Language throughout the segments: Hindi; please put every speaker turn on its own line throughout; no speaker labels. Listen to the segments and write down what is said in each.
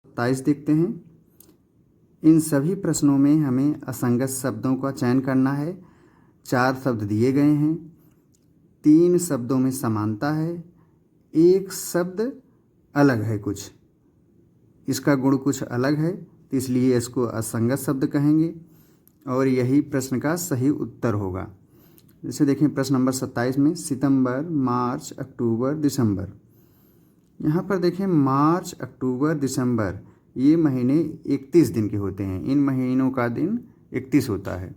27 देखते हैं। इन सभी प्रश्नों में हमें असंगत शब्दों का चयन करना है। 4 शब्द दिए गए हैं, 3 शब्दों में समानता है, एक शब्द अलग है, कुछ इसका गुण कुछ अलग है, तो इसलिए इसको असंगत शब्द कहेंगे और यही प्रश्न का सही उत्तर होगा। जैसे देखें प्रश्न नंबर 27 में सितंबर, मार्च, अक्टूबर, दिसंबर। यहाँ पर देखें मार्च, अक्टूबर, दिसंबर ये महीने 31 दिन के होते हैं। इन महीनों का दिन 31 होता है,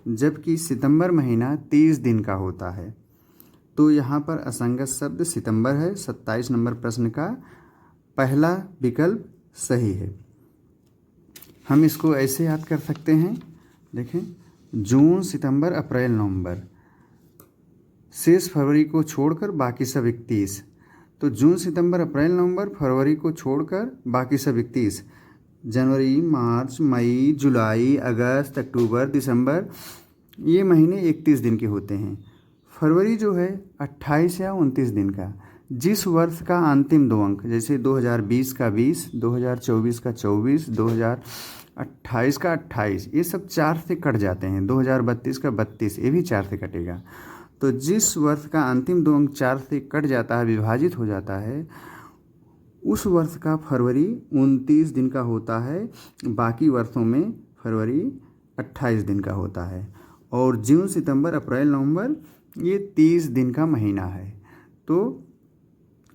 जबकि सितंबर महीना 30 दिन का होता है। तो यहाँ पर असंगत शब्द सितंबर है। 27 नंबर प्रश्न का पहला विकल्प सही है। हम इसको ऐसे याद कर सकते हैं, देखें जून, सितंबर, अप्रैल, नवंबर, शेष फरवरी को छोड़कर बाकी सब 31। तो जून, सितंबर, अप्रैल, नवंबर, फरवरी को छोड़कर बाकी सब 31। जनवरी, मार्च, मई, जुलाई, अगस्त, अक्टूबर, दिसंबर ये महीने 31 दिन के होते हैं। फरवरी जो है 28 या 29 दिन का। जिस वर्ष का अंतिम 2 अंक, जैसे 2020 का 20, 2024 का 24, 2028 का 28, ये सब 4 से कट जाते हैं। 2032 का 32 ये भी 4 से कटेगा। तो जिस वर्ष का अंतिम 2 अंक 4 से कट जाता है, विभाजित हो जाता है, उस वर्ष का फरवरी 29 दिन का होता है। बाकी वर्षों में फरवरी 28 दिन का होता है। और जून, सितंबर, अप्रैल, नवंबर ये 30 दिन का महीना है। तो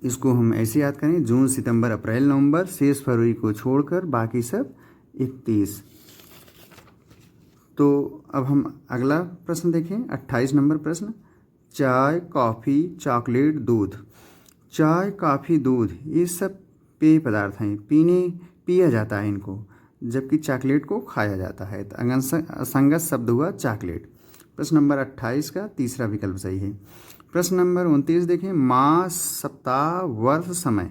इसको हम ऐसे याद करें, जून, सितंबर, अप्रैल, नवंबर, शेष फरवरी को छोड़कर बाकी सब 31। तो अब हम अगला प्रश्न देखें, 28 नंबर प्रश्न। चाय, कॉफ़ी, चॉकलेट, दूध। चाय, कॉफ़ी, दूध ये सब पेय पदार्थ हैं, पिया जाता है इनको, जबकि चॉकलेट को खाया जाता है। तो असंगत शब्द हुआ चॉकलेट। प्रश्न नंबर 28 का तीसरा विकल्प सही है। प्रश्न नंबर 29 देखें, मास, सप्ताह, वर्ष, समय।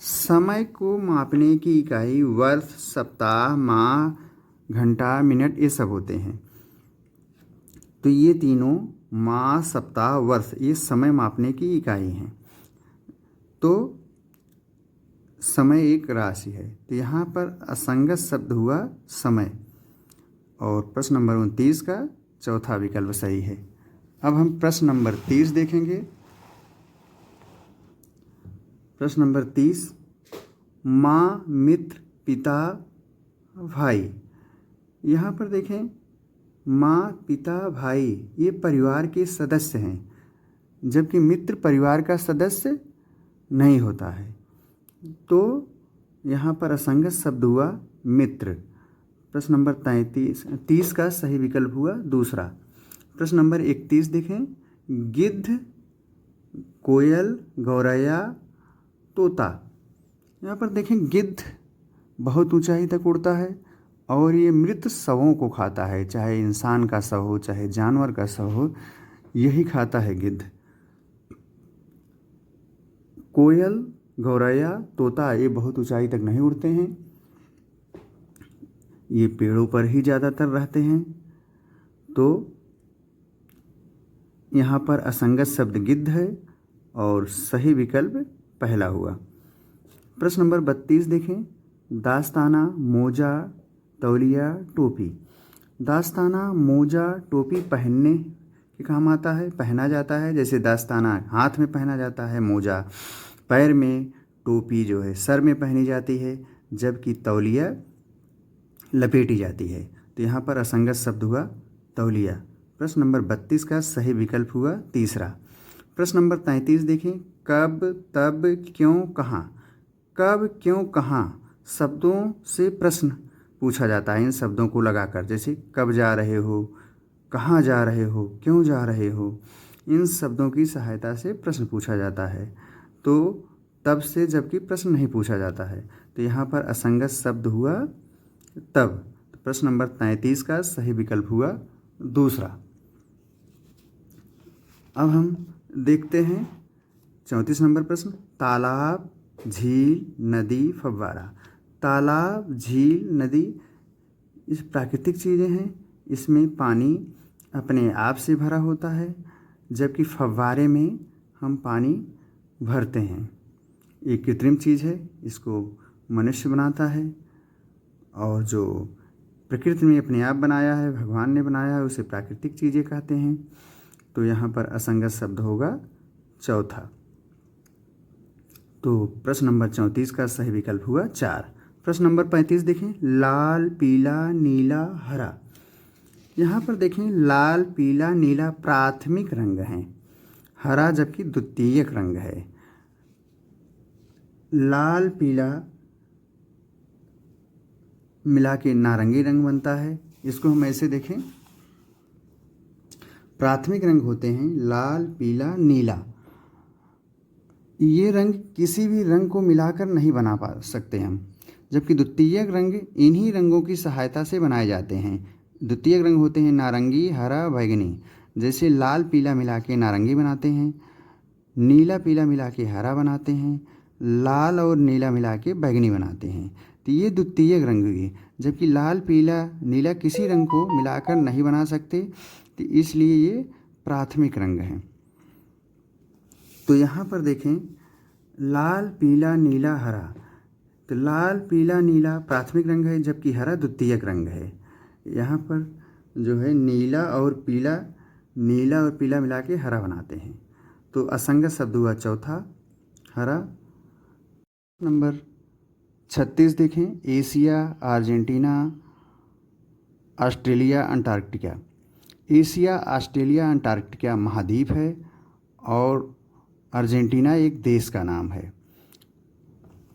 समय को मापने की इकाई वर्ष, सप्ताह, माह, घंटा, मिनट ये सब होते हैं। तो ये तीनों मास, सप्ताह, वर्ष ये समय मापने की इकाई हैं। तो समय एक राशि है, तो यहाँ पर असंगत शब्द हुआ समय। और प्रश्न नंबर 29 का चौथा विकल्प सही है। अब हम प्रश्न नंबर 30 देखेंगे। प्रश्न नंबर 30, माँ, मित्र, पिता, भाई। यहाँ पर देखें माँ, पिता, भाई ये परिवार के सदस्य हैं, जबकि मित्र परिवार का सदस्य नहीं होता है। तो यहाँ पर असंगत शब्द हुआ मित्र। प्रश्न नंबर 30 का सही विकल्प हुआ दूसरा। प्रश्न नंबर 31 देखें, गिद्ध, कोयल, गौरैया, तोता। यहाँ पर देखें गिद्ध बहुत ऊंचाई तक उड़ता है और ये मृत शवों को खाता है, चाहे इंसान का शव हो चाहे जानवर का शव हो, यही खाता है गिद्ध। कोयल, गौरैया, तोता ये बहुत ऊंचाई तक नहीं उड़ते हैं, ये पेड़ों पर ही ज़्यादातर रहते हैं। तो यहाँ पर असंगत शब्द गिद्ध है और सही विकल्प पहला हुआ। प्रश्न नंबर 32 देखें, दास्ताना, मोजा, तौलिया, टोपी। दास्ताना, मोजा, टोपी पहनने के काम आता है, पहना जाता है। जैसे दास्ताना हाथ में पहना जाता है, मोजा पैर में, टोपी जो है सर में पहनी जाती है, जबकि तौलिया लपेटी जाती है। तो यहाँ पर असंगत शब्द हुआ तौलिया। प्रश्न नंबर 32 का सही विकल्प हुआ तीसरा। प्रश्न नंबर 33 देखें, कब, तब, क्यों, कहाँ। कब, क्यों, कहाँ शब्दों से प्रश्न पूछा जाता है इन शब्दों को लगाकर। जैसे कब जा रहे हो, कहाँ जा रहे हो, क्यों जा रहे हो, इन शब्दों की सहायता से प्रश्न पूछा जाता है। तो तब से जबकि प्रश्न नहीं पूछा जाता है, तो यहाँ पर असंगत शब्द हुआ तब। तो प्रश्न नंबर 33 का सही विकल्प हुआ दूसरा। अब हम देखते हैं 34 नंबर प्रश्न, तालाब, झील, नदी, फव्वारा। तालाब, झील, नदी इस प्राकृतिक चीज़ें हैं, इसमें पानी अपने आप से भरा होता है, जबकि फव्वारे में हम पानी भरते हैं। एक कृत्रिम चीज़ है, इसको मनुष्य बनाता है, और जो प्रकृति में अपने आप बनाया है, भगवान ने बनाया है, उसे प्राकृतिक चीज़ें कहते हैं। तो यहाँ पर असंगत शब्द होगा चौथा। तो प्रश्न नंबर 34 का सही विकल्प हुआ 4। प्रश्न नंबर 35 देखें, लाल, पीला, नीला, हरा। यहाँ पर देखें लाल, पीला, नीला प्राथमिक रंग हैं, हरा जबकि द्वितीयक रंग है। लाल पीला मिला के नारंगी रंग बनता है। इसको हम ऐसे देखें, प्राथमिक रंग होते हैं लाल, पीला, नीला। ये रंग किसी भी रंग को मिलाकर नहीं बना पा सकते हम, जबकि द्वितीयक रंग इन्हीं रंगों की सहायता से बनाए जाते हैं। द्वितीयक रंग होते हैं नारंगी, हरा, बैंगनी। जैसे लाल पीला मिला के नारंगी बनाते हैं, नीला पीला मिला के हरा बनाते हैं, लाल और नीला मिला के बैंगनी बनाते हैं। तो ये द्वितीयक रंग हुए, जबकि लाल पीला नीला किसी रंग को मिलाकर नहीं बना सकते, तो इसलिए ये प्राथमिक रंग हैं। तो यहाँ पर देखें लाल, पीला, नीला, हरा। तो लाल, पीला, नीला प्राथमिक रंग है, जबकि हरा द्वितीयक रंग है। यहाँ पर जो है नीला और पीला मिला के हरा बनाते हैं। तो असंगत शब्द हुआ चौथा, हरा। नंबर 36 देखें, Asia, Argentina, Australia, Antarctica. Asia, Australia, Antarctica महाद्वीप है, और अर्जेंटीना एक देश का नाम है।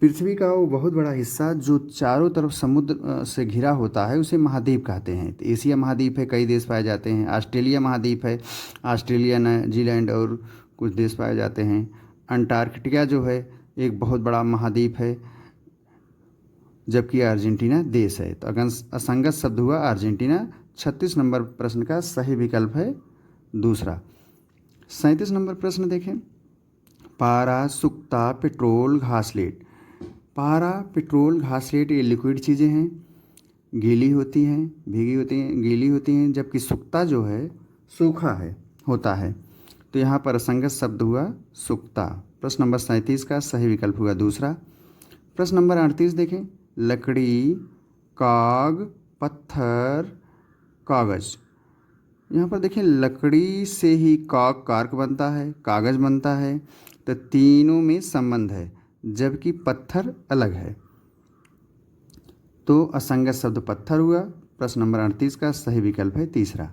पृथ्वी का वो बहुत बड़ा हिस्सा जो चारों तरफ समुद्र से घिरा होता है उसे महाद्वीप कहते हैं। तो एशिया महाद्वीप है, कई देश पाए जाते हैं। ऑस्ट्रेलिया महाद्वीप है, ऑस्ट्रेलिया, न्यूजीलैंड और कुछ देश पाए जाते हैं। अंटार्कटिका जो है एक बहुत बड़ा महाद्वीप है, जबकि अर्जेंटीना देश है। तो अगर असंगत शब्द हुआ अर्जेंटीना। 36 नंबर प्रश्न का सही विकल्प है दूसरा। 37 नंबर प्रश्न देखें, पारा, सुक्ता, पेट्रोल, घासलेट। पारा, पेट्रोल, घासलेट ये लिक्विड चीज़ें हैं, गीली होती हैं, भीगी होती हैं, गीली होती हैं, जबकि सुक्ता जो है सूखा है होता है। तो यहाँ पर असंगत शब्द हुआ सुक्ता। प्रश्न नंबर 37 का सही विकल्प हुआ दूसरा। प्रश्न नंबर 38 देखें, लकड़ी, काग, पत्थर, कागज़। यहाँ पर देखें लकड़ी से ही कार्क बनता है, कागज़ बनता है, तो तीनों में संबंध है, जबकि पत्थर अलग है। तो असंगत शब्द पत्थर हुआ। प्रश्न नंबर 38 का सही विकल्प है तीसरा।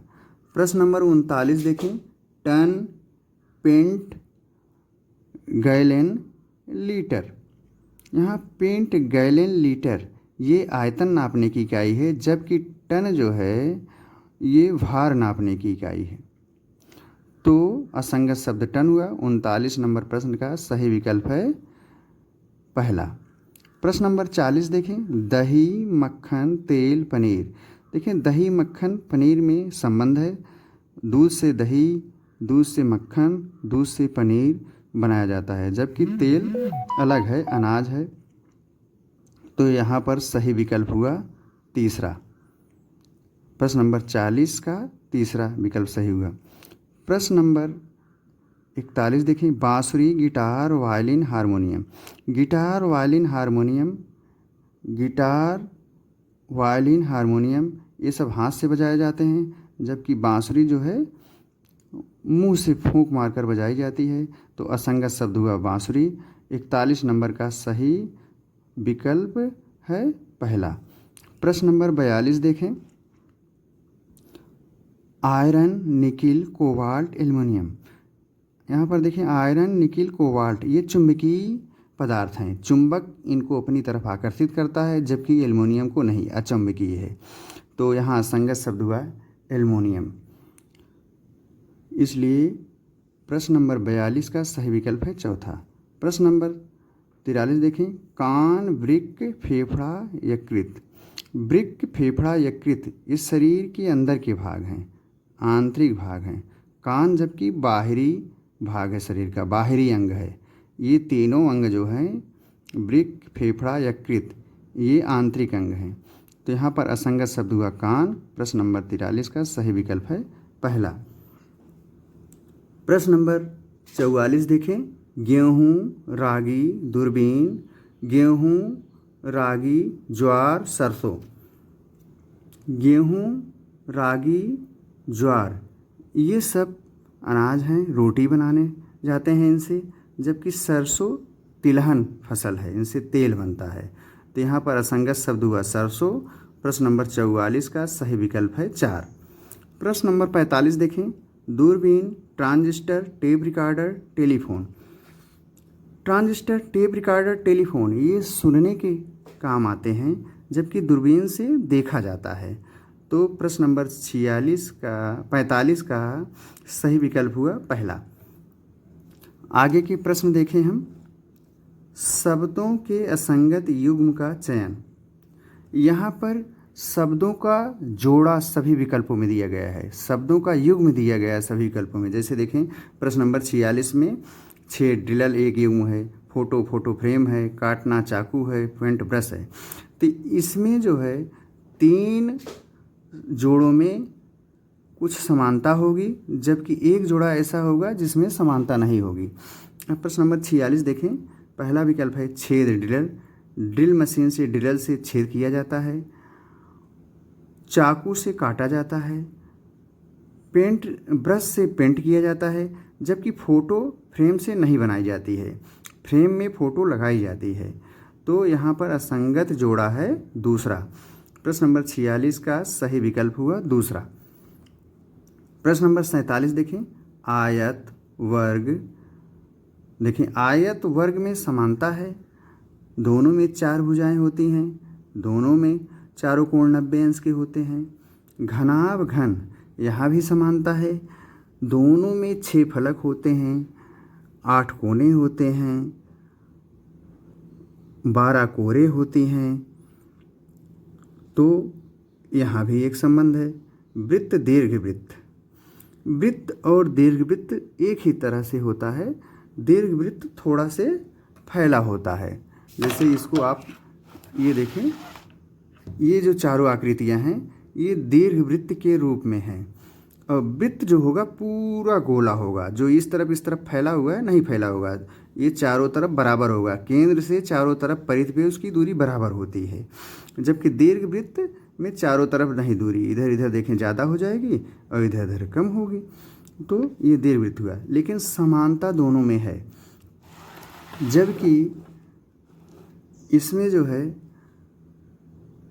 प्रश्न नंबर 39 देखें, टन, पेंट, गैलन, लीटर। यहाँ पेंट, गैलन, लीटर ये आयतन नापने की इकाई है, जबकि टन जो है ये भार नापने की इकाई है। तो असंगत शब्द टन हुआ। 39 नंबर प्रश्न का सही विकल्प है पहला। प्रश्न नंबर 40 देखें, दही, मक्खन, तेल, पनीर। देखें दही, मक्खन, पनीर में संबंध है। दूध से दही, दूध से मक्खन, दूध से पनीर बनाया जाता है, जबकि तेल अलग है, अनाज है। तो यहाँ पर सही विकल्प हुआ तीसरा। प्रश्न नंबर 40 का तीसरा विकल्प सही हुआ। प्रश्न नंबर 41 देखें, बांसुरी, guitar, violin, harmonium. Guitar, violin, harmonium, guitar, violin, harmonium ये सब हाथ से बजाए जाते हैं, जबकि बांसुरी जो है मुंह से फूंक मारकर बजाई जाती है। तो असंगत शब्द हुआ बांसुरी। 41 नंबर का सही विकल्प है पहला। प्रश्न नंबर 42 देखें, आयरन, निकिल, कोबाल्ट, एल्युमिनियम। यहाँ पर देखें आयरन, निकिल, कोबाल्ट ये चुंबकीय पदार्थ हैं, चुंबक इनको अपनी तरफ आकर्षित करता है, जबकि एल्युमिनियम को नहीं, अचुंबकीय है। तो यहाँ असंगत शब्द हुआ एल्युमिनियम। इसलिए प्रश्न नंबर 42 का सही विकल्प है चौथा। प्रश्न नंबर 43 देखें, कान, वृक्क, फेफड़ा, यकृत। वृक्क, फेफड़ा, यकृत ये शरीर के अंदर के भाग हैं, आंतरिक भाग हैं। कान जबकि बाहरी भाग है, शरीर का बाहरी अंग है। ये तीनों अंग जो हैं वृक्क, फेफड़ा, यकृत ये आंतरिक अंग हैं। तो यहाँ पर असंगत शब्द हुआ कान। प्रश्न नंबर 43 का सही विकल्प है पहला। प्रश्न नंबर 44 देखें, गेहूँ, रागी, दूरबीन। गेहूँ रागी, ज्वार, सरसों। गेहूँ, रागी, ज्वार ये सब अनाज हैं, रोटी बनाने जाते हैं इनसे। जबकि सरसों तिलहन फसल है, इनसे तेल बनता है। तो यहाँ पर असंगत शब्द हुआ सरसों। प्रश्न नंबर 44 का सही विकल्प है 4। प्रश्न नंबर 45 देखें। दूरबीन, transistor, tape recorder, telephone. Transistor, tape recorder, telephone ये सुनने के काम आते हैं, जबकि दूरबीन से देखा जाता है। तो प्रश्न नंबर 45 का सही विकल्प हुआ पहला। आगे के प्रश्न देखें हम। शब्दों के असंगत युग्म का चयन। यहाँ पर शब्दों का जोड़ा सभी विकल्पों में दिया गया है, शब्दों का युग्म दिया गया है सभी विकल्पों में। जैसे देखें प्रश्न नंबर 46 में 6 ड्रिलर एक युग्म है, फोटो फ्रेम है, काटना चाकू है, पेंट ब्रश है। तो इसमें जो है 3 जोड़ों में कुछ समानता होगी, जबकि एक जोड़ा ऐसा होगा जिसमें समानता नहीं होगी। अब प्रश्न नंबर 46 देखें। पहला विकल्प है छेद ड्रिलर। ड्रिल मशीन से ड्रिल से छेद किया जाता है, चाकू से काटा जाता है, पेंट ब्रश से पेंट किया जाता है। जबकि फ़ोटो फ्रेम से नहीं बनाई जाती है, फ्रेम में फ़ोटो लगाई जाती है। तो यहाँ पर असंगत जोड़ा है दूसरा। प्रश्न नंबर 46 का सही विकल्प हुआ दूसरा। प्रश्न नंबर 47 देखें। आयत, वर्ग। देखें आयत वर्ग में समानता है, दोनों में 4 भुजाएं होती हैं, दोनों में चारों कोण 90 अंश के होते हैं। घनाभ घन, यहाँ भी समानता है, दोनों में 6 फलक होते हैं, 8 कोने होते हैं, 12 कोरे होती हैं। तो यहाँ भी एक संबंध है। वृत्त, दीर्घवृत्त। वृत्त और दीर्घवृत्त एक ही तरह से होता है, दीर्घवृत्त थोड़ा से फैला होता है। जैसे इसको आप ये देखें, ये जो चारों आकृतियां हैं ये दीर्घवृत्त के रूप में हैं, और वृत्त जो होगा पूरा गोला होगा, जो इस तरफ फैला हुआ है नहीं फैला होगा, ये चारों तरफ बराबर होगा, केंद्र से चारों तरफ परिधि पे उसकी दूरी बराबर होती है। जबकि दीर्घवृत्त में चारों तरफ नहीं, दूरी इधर इधर देखें ज़्यादा हो जाएगी और इधर इधर कम होगी। तो ये दीर्घवृत्त हुआ, लेकिन समानता दोनों में है। जबकि इसमें जो है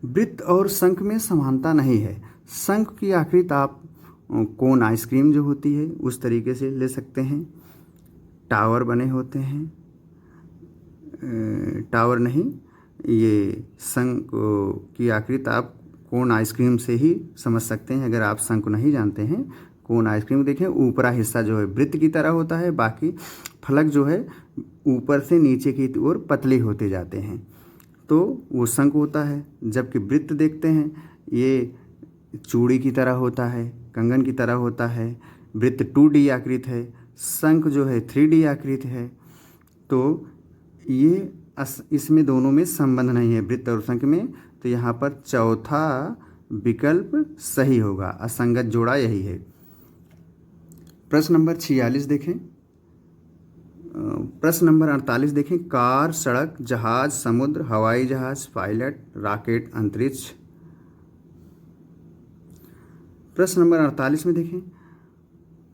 वृत्त और शंख में समानता नहीं है। शंख की आकृति आप कोन आइसक्रीम जो होती है उस तरीके से ले सकते हैं, टावर बने होते हैं, टावर नहीं, ये शंख की आकृति आप कोन आइसक्रीम से ही समझ सकते हैं। अगर आप शंख नहीं जानते हैं, कोन आइसक्रीम देखें, ऊपरा हिस्सा जो है वृत्त की तरह होता है, बाकी फलक जो है ऊपर से नीचे की ओर पतले होते जाते हैं, तो वो शंख होता है। जबकि वृत्त देखते हैं ये चूड़ी की तरह होता है, कंगन की तरह होता है। वृत्त 2D आकृति है, शंख जो है 3D आकृति है। तो ये इसमें दोनों में संबंध नहीं है, वृत्त और शंख में। तो यहाँ पर चौथा विकल्प सही होगा, असंगत जोड़ा यही है। प्रश्न नंबर 46 देखें। प्रश्न नंबर 48 देखें। कार, सड़क, जहाज, समुद्र, हवाई जहाज, पायलट, रॉकेट, अंतरिक्ष। प्रश्न नंबर 48 में देखें।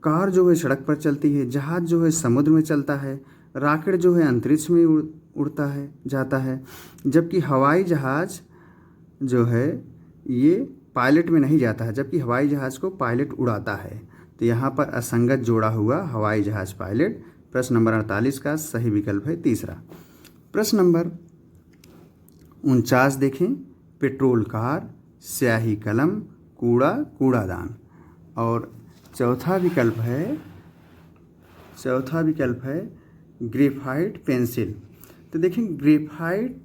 कार जो है सड़क पर चलती है, जहाज जो है समुद्र में चलता है, रॉकेट जो है अंतरिक्ष में उड़ता है जाता है। जबकि हवाई जहाज जो है ये पायलट में नहीं जाता है, जबकि हवाई जहाज को पायलट उड़ाता है। तो यहाँ पर असंगत जोड़ा हुआ हवाई जहाज, पायलट। प्रश्न नंबर 48 का सही विकल्प है तीसरा। प्रश्न नंबर 49 देखें। पेट्रोल कार, स्याही कलम, कूड़ा कूड़ादान। और चौथा विकल्प है ग्रेफाइट पेंसिल। तो देखें ग्रेफाइट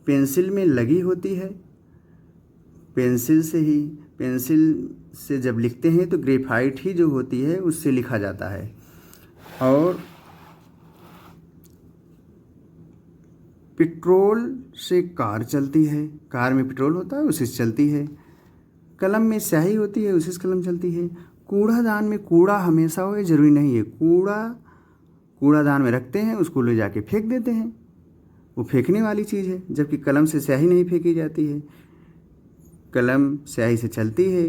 पेंसिल में लगी होती है, पेंसिल से जब लिखते हैं तो ग्रेफाइट ही जो होती है उससे लिखा जाता है। और पेट्रोल से कार चलती है, कार में पेट्रोल होता है उसी से चलती है। कलम में स्याही होती है उसी से कलम चलती है। कूड़ादान में कूड़ा हमेशा हो ज़रूरी नहीं है, कूड़ादान में रखते हैं, उसको ले जाके फेंक देते हैं, वो फेंकने वाली चीज़ है, जबकि कलम से स्याही नहीं फेंकी जाती है। कलम स्याही से चलती है,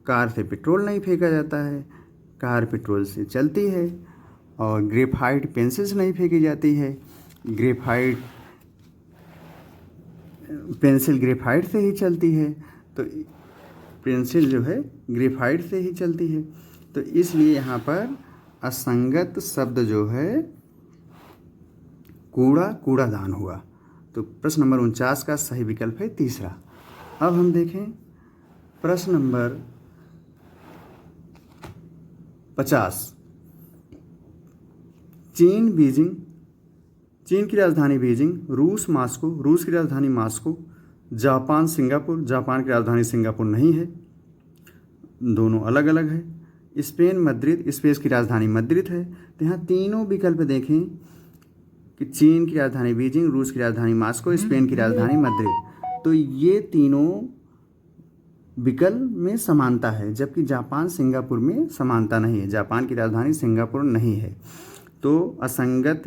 कार से पेट्रोल नहीं फेंका जाता है, कार पेट्रोल से चलती है। और ग्रेफाइट पेंसिल से नहीं फेंकी जाती है, ग्रेफाइट पेंसिल ग्रेफाइट से ही चलती है। तो पेंसिल जो है ग्रेफाइट से ही चलती है। तो इसलिए यहाँ पर असंगत शब्द जो है कूड़ादान हुआ। तो प्रश्न नंबर 49 का सही विकल्प है तीसरा। अब हम देखें प्रश्न नंबर 50। चीन की राजधानी बीजिंग, रूस मास्को, रूस की राजधानी मास्को, जापान सिंगापुर, जापान की राजधानी सिंगापुर नहीं है, दोनों अलग अलग है। स्पेन मद्रिद, स्पेन की राजधानी मद्रिद है। तो यहाँ तीनों विकल्प देखें कि चीन की राजधानी बीजिंग, रूस की राजधानी मास्को, स्पेन की राजधानी मद्रिद। तो ये तीनों विकल्प में समानता है, जबकि जापान सिंगापुर में समानता नहीं है। जापान की राजधानी सिंगापुर नहीं है। तो असंगत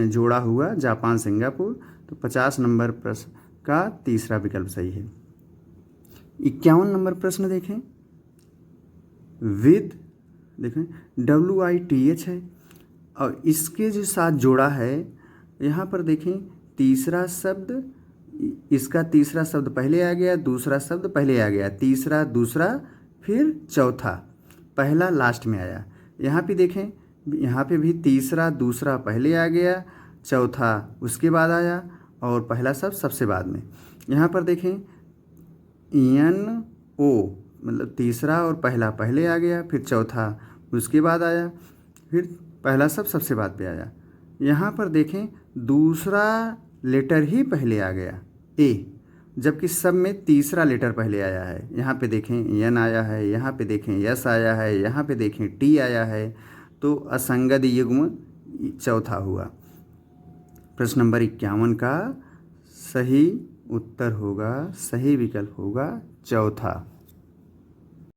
जोड़ा हुआ जापान सिंगापुर। तो 50 नंबर प्रश्न का तीसरा विकल्प सही है। 51 नंबर प्रश्न देखें। विद देखें WITH है और इसके जो साथ जोड़ा है यहाँ पर देखें तीसरा शब्द, इसका तीसरा शब्द पहले आ गया, दूसरा शब्द पहले आ गया, तीसरा दूसरा फिर चौथा, पहला लास्ट में आया। यहाँ पे देखें, यहाँ पे भी तीसरा दूसरा पहले आ गया, चौथा उसके बाद आया और पहला शब्द सबसे बाद में। यहाँ पर देखें NO मतलब तीसरा और पहला पहले आ गया, फिर चौथा उसके बाद आया, फिर पहला शब्द सबसे बाद पे आया। यहाँ पर देखें दूसरा लेटर ही पहले आ गया A, जबकि सब में तीसरा लेटर पहले आया है। यहाँ पे देखें N आया है, यहाँ पे देखें S आया है, यहाँ पे देखें T आया है। तो असंगत युग्म चौथा हुआ। प्रश्न नंबर 51 का सही उत्तर होगा, सही विकल्प होगा चौथा।